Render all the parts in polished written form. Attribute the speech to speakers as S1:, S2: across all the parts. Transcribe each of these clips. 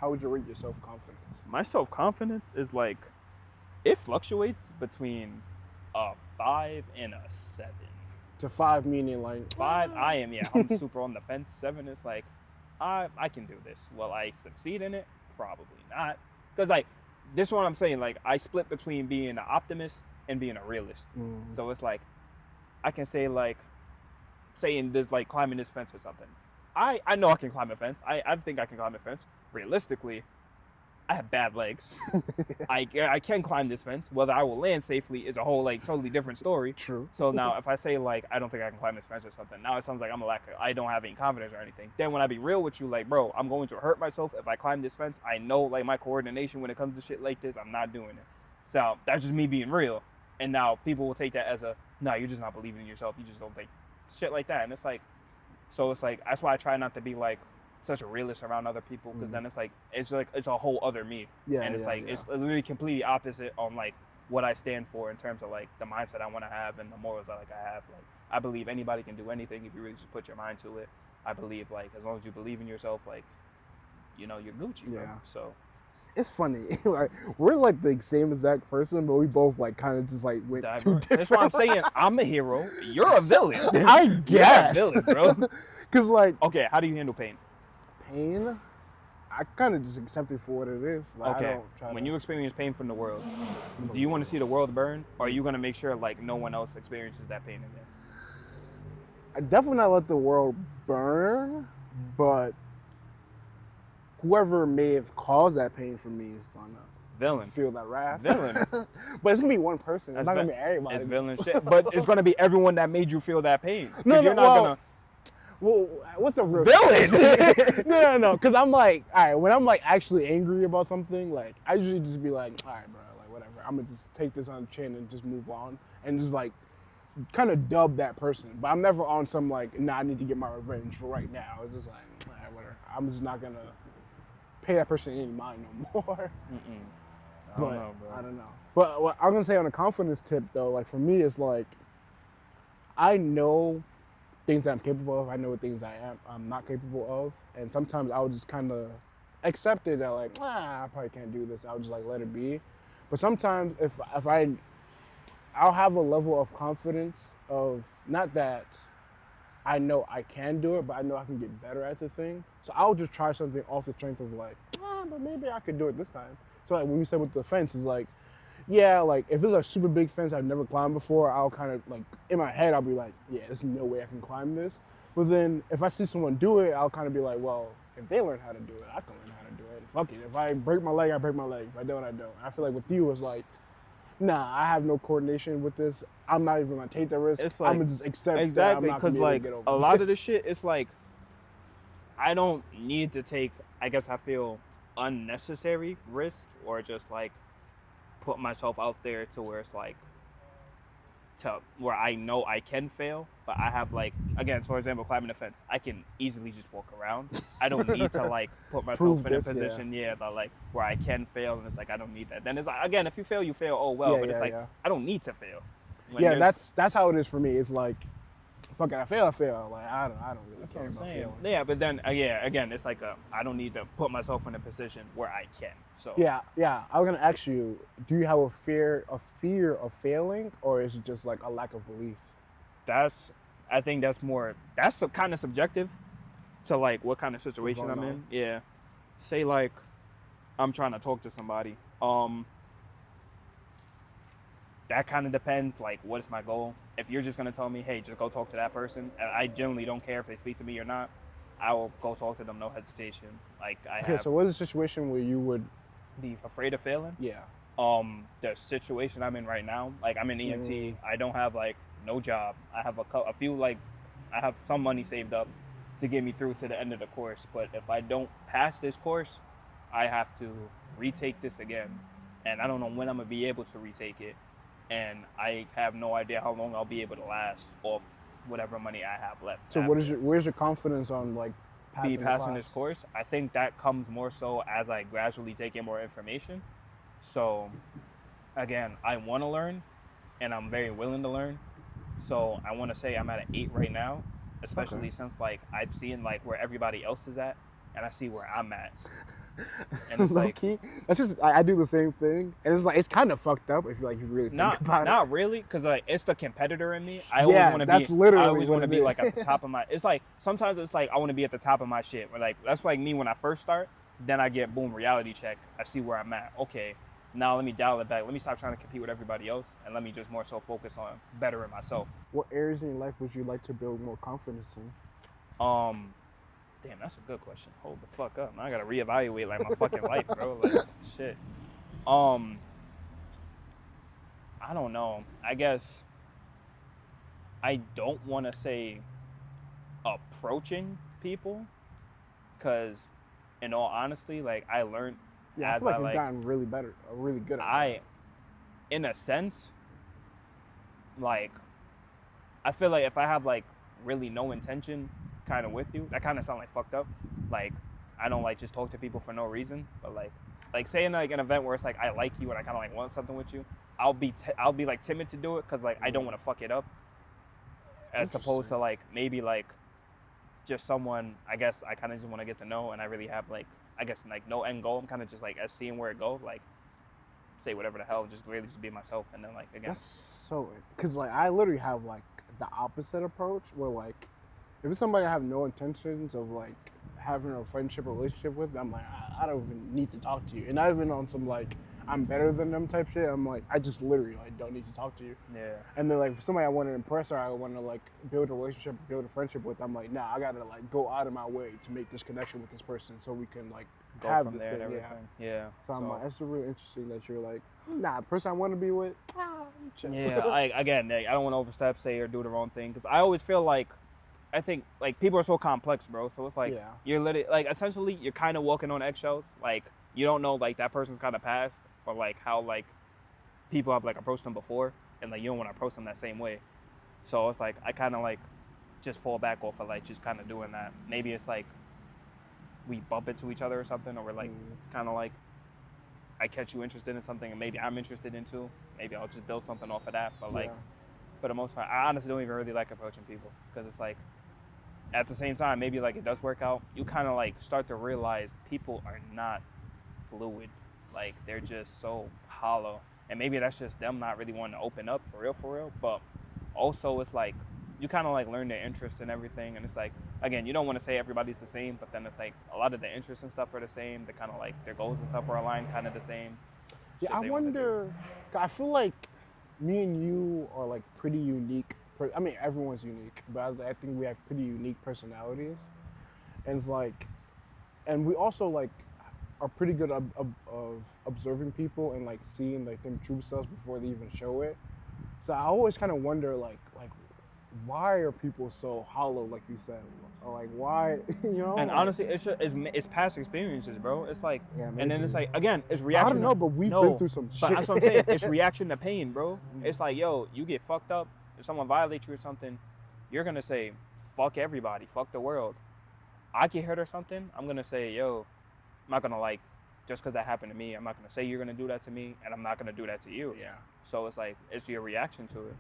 S1: how would you rate your self-confidence?
S2: My self-confidence is like, it fluctuates between a 5 and a 7.
S1: To 5 meaning like
S2: 5, I'm super on the fence. 7 is like, I can do this. Will I succeed in it? Probably not. Because like, this is what I'm saying. Like, I split between being an optimist and being a realist. So it's like, I can say like, saying this, like climbing this fence or something. I know I can climb a fence. I think I can climb a fence. Realistically, I have bad legs. I can climb this fence. Whether I will land safely is a whole like totally different story.
S1: True.
S2: So now if I say like I don't think I can climb this fence or something, now it sounds like I don't have any confidence or anything. Then when I be real with you, like, bro, I'm going to hurt myself if I climb this fence. I know like my coordination when it comes to shit like this, I'm not doing it. So that's just me being real. And now people will take that as you're just not believing in yourself. You just don't think shit like that. And it's like, so it's like, that's why I try not to be like such a realist around other people, because then it's a whole other me. And it's it's literally completely opposite on like what I stand for in terms of like the mindset I want to have and the morals that like I have. Like, I believe anybody can do anything if you really just put your mind to it. I believe like as long as you believe in yourself, like, you know, you're Gucci, bro. So
S1: it's funny. Like, we're like the same exact person, but we both like kind of just like went two different.
S2: That's what I'm saying. I'm a hero. You're a villain.
S1: I guess.
S2: You're a villain, bro.
S1: Because like,
S2: okay, how do you handle pain?
S1: Pain, I kind of just accept it for what it is. Like,
S2: okay. When you experience pain from the world, do you want to see the world burn, or are you going to make sure like no one else experiences that pain again?
S1: I definitely not let the world burn, but whoever may have caused that pain for me is gonna feel that wrath.
S2: Villain.
S1: But it's gonna be one person. It's not gonna be everybody.
S2: It's villain shit. But it's gonna be everyone that made you feel that pain. You're not gonna.
S1: Well, what's the real
S2: villain?
S1: No. Because I'm like, all right, when I'm like actually angry about something, like I usually just be like, all right, bro, like whatever. I'm gonna just take this on the chin and just move on and just like kind of dub that person. But I'm never on some like, nah, I need to get my revenge right now. It's just like, all right, whatever. I'm just not gonna pay that person any mind no more.
S2: I don't know, bro.
S1: I don't know. But what I'm gonna say on a confidence tip though, like for me, it's like I know things that I'm capable of. I know things I'm not capable of, and sometimes I'll just kind of accept it that like, I probably can't do this. I'll just like let it be. But sometimes if I'll have a level of confidence of not that I know I can do it, but I know I can get better at the thing. So I'll just try something off the strength of like, but maybe I could do it this time. So like when you said with the fence, it's like, yeah, like if it's a super big fence I've never climbed before, I'll kind of like, in my head, I'll be like, yeah, there's no way I can climb this. But then if I see someone do it, I'll kind of be like, well, if they learn how to do it, I can learn how to do it. Fuck it. If I break my leg, I break my leg. If I don't, I don't. I feel like with you, it's like, nah, I have no coordination with this. I'm not even gonna take the risk.
S2: It's like,
S1: I'm gonna just accept
S2: exactly,
S1: that I'm not gonna be able to
S2: like
S1: get over
S2: a lot of this shit, it's like I don't need to take, I guess I feel, unnecessary risk, or just like put myself out there to where it's like to where I know I can fail, but I have like, again, for example, climbing a fence, I can easily just walk around. I don't need to like put myself in a position, that like where I can fail, and it's like I don't need that. Then it's like, again, if you fail, you fail. Oh well, but it's like I don't need to fail.
S1: When that's how it is for me. It's like, fuck it, I fail. Like I don't really care about failing.
S2: Yeah, but then again, it's like I don't need to put myself in a position where I can. So
S1: yeah. I was gonna ask you, do you have a fear of failing, or is it just like a lack of belief?
S2: I think that's kind of subjective to like what kind of situation I'm in. Yeah, say like I'm trying to talk to somebody. That kind of depends, like, what is my goal? If you're just going to tell me, hey, just go talk to that person, I generally don't care if they speak to me or not. I will go talk to them, no hesitation. Like,
S1: so what is a situation where you would
S2: be afraid of failing?
S1: Yeah.
S2: The situation I'm in right now, like, I'm in EMT. I don't have, like, no job. I have a few, like, I have some money saved up to get me through to the end of the course. But if I don't pass this course, I have to retake this again. And I don't know when I'm going to be able to retake it. And I have no idea how long I'll be able to last off whatever money I have left.
S1: So where's your confidence on like
S2: passing this course? I think that comes more so as I gradually take in more information. So again, I want to learn, and I'm very willing to learn. So I want to say I'm at an 8 right now, especially since like I've seen like where everybody else is at, and I see where I'm at. And it's
S1: Low
S2: like,
S1: key, that's just I do the same thing, and it's like it's kind of fucked up if you really think about it.
S2: not really, because like it's the competitor in me. I always want to
S1: that's
S2: be.
S1: literally
S2: I always
S1: what
S2: want to
S1: it
S2: be
S1: is.
S2: like at the top of my. It's like sometimes it's like I want to be at the top of my shit. Or like that's like me when I first start. Then I get boom reality check. I see where I'm at. Okay, now let me dial it back. Let me stop trying to compete with everybody else, and let me just more so focus on bettering myself.
S1: What areas in your life would you like to build more confidence in?
S2: Damn, that's a good question. Hold the fuck up. Now I gotta reevaluate like my fucking life, bro. Like shit. I don't know. I guess I don't want to say approaching people, because in all honesty, like I learned
S1: Yeah, I
S2: as
S1: feel like
S2: I
S1: you've
S2: like
S1: gotten really better, really good at
S2: I in a sense, like I feel like if I have like really no intention kind of with you, that kind of sound like fucked up. Like I don't like just talk to people for no reason, but like say in like an event where it's like I like you and I kind of like want something with you, I'll be like timid to do it because like I don't want to fuck it up, as opposed to like maybe like just someone I guess I kind of just want to get to know, and I really have like I guess like no end goal. I'm kind of just like as seeing where it goes, like say whatever the hell, just really just be myself, and then like again.
S1: That's so, because like I literally have like the opposite approach where like if it's somebody I have no intentions of like having a friendship or relationship with, I'm like I don't even need to talk to you, and not even on some like I'm better than them type shit. I'm like I just literally like don't need to talk to you.
S2: Yeah.
S1: And then like for somebody I want to impress or I want to like build a relationship, build a friendship with, I'm like nah, I gotta like go out of my way to make this connection with this person so we can like
S2: Go
S1: have
S2: from
S1: this
S2: there
S1: thing.
S2: and everything. Yeah.
S1: So I'm like, that's really interesting that you're like, nah, the person I want to be with, chill.
S2: Yeah, again, I don't want to overstep, say, or do the wrong thing, because I always feel like, I think, like, people are so complex, bro, so it's like,
S1: Yeah.
S2: you're literally, like, essentially, you're kind of walking on eggshells, like, you don't know, like, that person's kind of past, or, like, how, like, people have, like, approached them before, and, like, you don't want to approach them that same way, so it's like, I kind of, like, just fall back off of, like, just kind of doing that. Maybe it's, like, we bump into each other or something, or we're, like, kind of, like, I catch you interested in something and maybe I'm interested in too. Maybe I'll just build something off of that. But like, for the most part, I honestly don't even really like approaching people, because it's like, at the same time, maybe like it does work out. You kind of like start to realize people are not fluid. Like they're just so hollow. And maybe that's just them not really wanting to open up for real. But also it's like, you kind of like learn their interests and everything. And it's like, again, you don't want to say everybody's the same, but then it's like a lot of the interests and stuff are the same. They kind of like their goals and stuff are aligned kind of the same.
S1: Yeah, I wonder, I feel like me and you are like pretty unique. I mean, everyone's unique, but I think we have pretty unique personalities. And it's like, and we also like are pretty good of observing people and like seeing like them true selves before they even show it. So I always kind of wonder like why are people so hollow, like you said, or like why, you know?
S2: And honestly, it's past experiences, bro. It's like,
S1: yeah,
S2: and then it's like, again, it's reaction.
S1: I don't know, but we've been through some shit.
S2: That's what I'm saying. It's reaction to pain, bro. It's like, yo, you get fucked up. If someone violates you or something, you're gonna say, fuck everybody, fuck the world. I get hurt or something, I'm gonna say, yo, I'm not gonna like, just because that happened to me, I'm not gonna say you're gonna do that to me, and I'm not gonna do that to you.
S1: Yeah.
S2: So it's like, it's your reaction to it.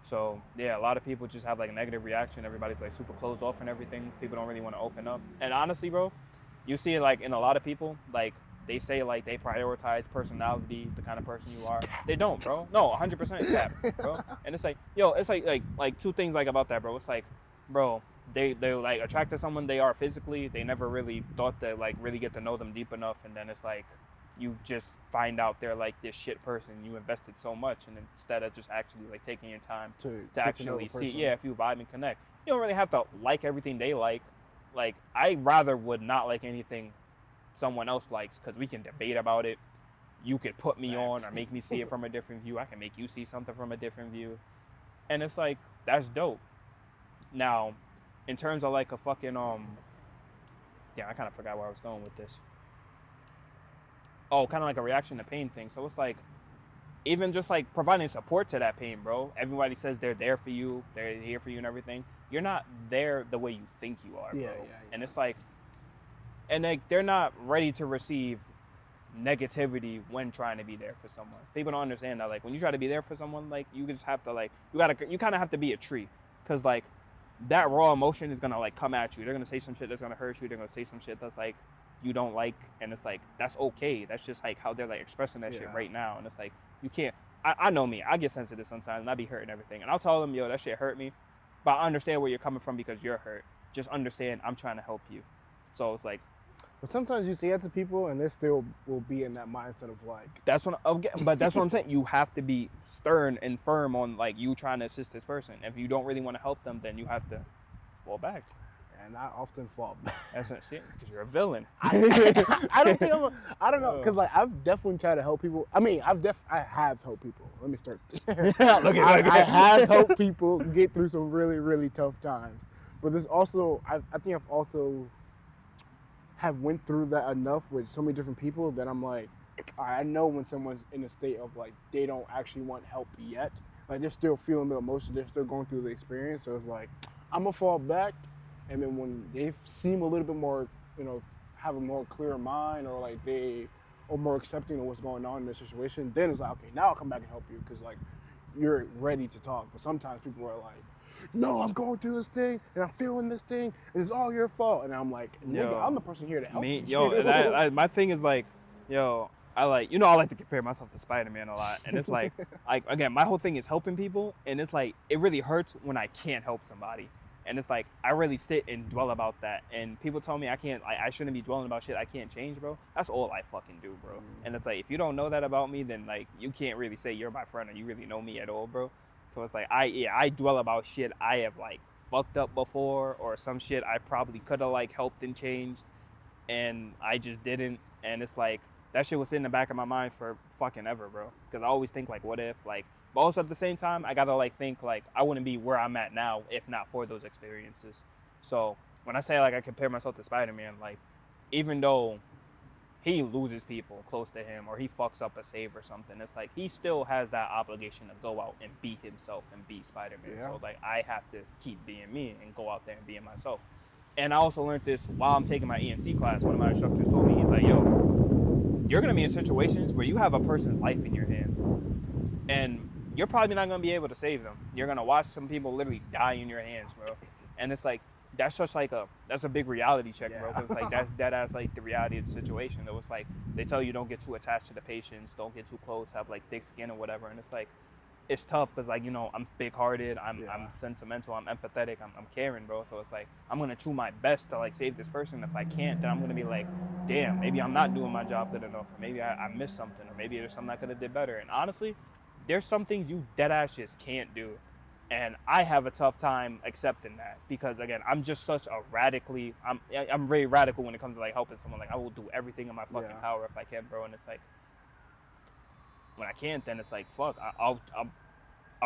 S2: So yeah, a lot of people just have like a negative reaction. Everybody's like super closed off and everything. People don't really want to open up. And honestly, bro, you see it like in a lot of people, like they say like they prioritize personality, the kind of person you are. They don't, bro. No, 100% cap, bro. And it's like, yo, it's like two things like about that, bro. It's like, bro, they like attracted someone they are physically. They never really thought to like really get to know them deep enough, and then it's like, you just find out they're like this shit person. You invested so much, and instead of just actually like taking your time to actually see, if you vibe and connect, you don't really have to like everything they like. Like I rather would not like anything someone else likes, because we can debate about it. You could put me on or make me see it from a different view. I can make you see something from a different view, and it's like, that's dope. Now, in terms of like a fucking yeah, I kind of forgot where I was going with this. Oh, kind of like a reaction to pain thing. So it's like, even just like providing support to that pain, bro. Everybody says they're there for you, they're here for you and everything. You're not there the way you think you are, bro.
S1: Yeah.
S2: And it's like, and like they're not ready to receive negativity when trying to be there for someone. People don't understand that. Like when you try to be there for someone, like you just have to like, you kind of have to be a tree, because like that raw emotion is gonna like come at you. They're gonna say some shit that's gonna hurt you. They're gonna say some shit that's like you don't like, and it's like that's okay. That's just like how they're like expressing that shit
S1: Yeah.
S2: right now, and it's like you can't. I know me. I get sensitive sometimes, and I be hurting everything, and I'll tell them, yo, that shit hurt me, but I understand where you're coming from because you're hurt. Just understand, I'm trying to help you. So it's like
S1: But sometimes you say that to people, and they still will be in that mindset of like,
S2: that's what but that's what I'm saying. You have to be stern and firm on like you trying to assist this person. If you don't really want to help them, then you have to fall back.
S1: and I often fall back.
S2: That's what I'm saying, because you're a villain.
S1: I don't think I don't know, because like I've definitely tried to help people. I mean, I have helped people. Let me start there. I have helped people get through some really, really tough times. But there's also, I think I've also have went through that enough with so many different people that I'm like, I know when someone's in a state of like they don't actually want help yet. Like they're still feeling the emotion, they're still going through the experience. So it's like I'm gonna fall back, and then when they seem a little bit more, have a more clear mind, or like they are more accepting of what's going on in their situation, then it's like, okay, now I'll come back and help you because like you're ready to talk. But sometimes people are like, no, I'm going through this thing and I'm feeling this thing and it's all your fault. And I'm like, nigga, I'm the person here to help you.
S2: My thing is like, yo, I like to compare myself to Spider-Man a lot, and it's like again, my whole thing is helping people, and it's like it really hurts when I can't help somebody, and it's like I really sit and dwell about that, and people tell me I shouldn't be dwelling about shit I can't change, bro. That's all I fucking do, bro. And it's like if you don't know that about me, then like you can't really say you're my friend or you really know me at all, bro. So it's like I dwell about shit I have like fucked up before, or some shit I probably could have like helped and changed, and I just didn't. And it's like that shit was in the back of my mind for fucking ever, bro. Because I always think like, what if, like, but also at the same time, I gotta like think like I wouldn't be where I'm at now if not for those experiences. So when I say like I compare myself to Spider-Man, like even though he loses people close to him or he fucks up a save or something, it's like he still has that obligation to go out and be himself and be Spider-Man.
S1: Yeah.
S2: So like I have to keep being me and go out there and being myself. And I also learned this while I'm taking my EMT class. One of my instructors told me, he's like, yo, you're gonna be in situations where you have a person's life in your hand, and you're probably not gonna be able to save them. You're gonna watch some people literally die in your hands, bro. And it's like that's just like that's a big reality check, bro. Because like that's like the reality of the situation. It was like they tell you don't get too attached to the patients, don't get too close, have like thick skin or whatever. And it's like it's tough because like I'm big-hearted, I'm sentimental, I'm empathetic, I'm caring, bro. So it's like I'm gonna do my best to like save this person. If I can't, then I'm gonna be like, damn, maybe I'm not doing my job good enough, or maybe I missed something, or maybe there's something I could have did better. And honestly, there's some things you dead ass just can't do. And I have a tough time accepting that because again, I'm just such a I'm very radical when it comes to like helping someone. Like I will do everything in my fucking power if I can, bro. And it's like when I can't, then it's like fuck, I'll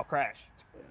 S2: crash.
S1: Yeah.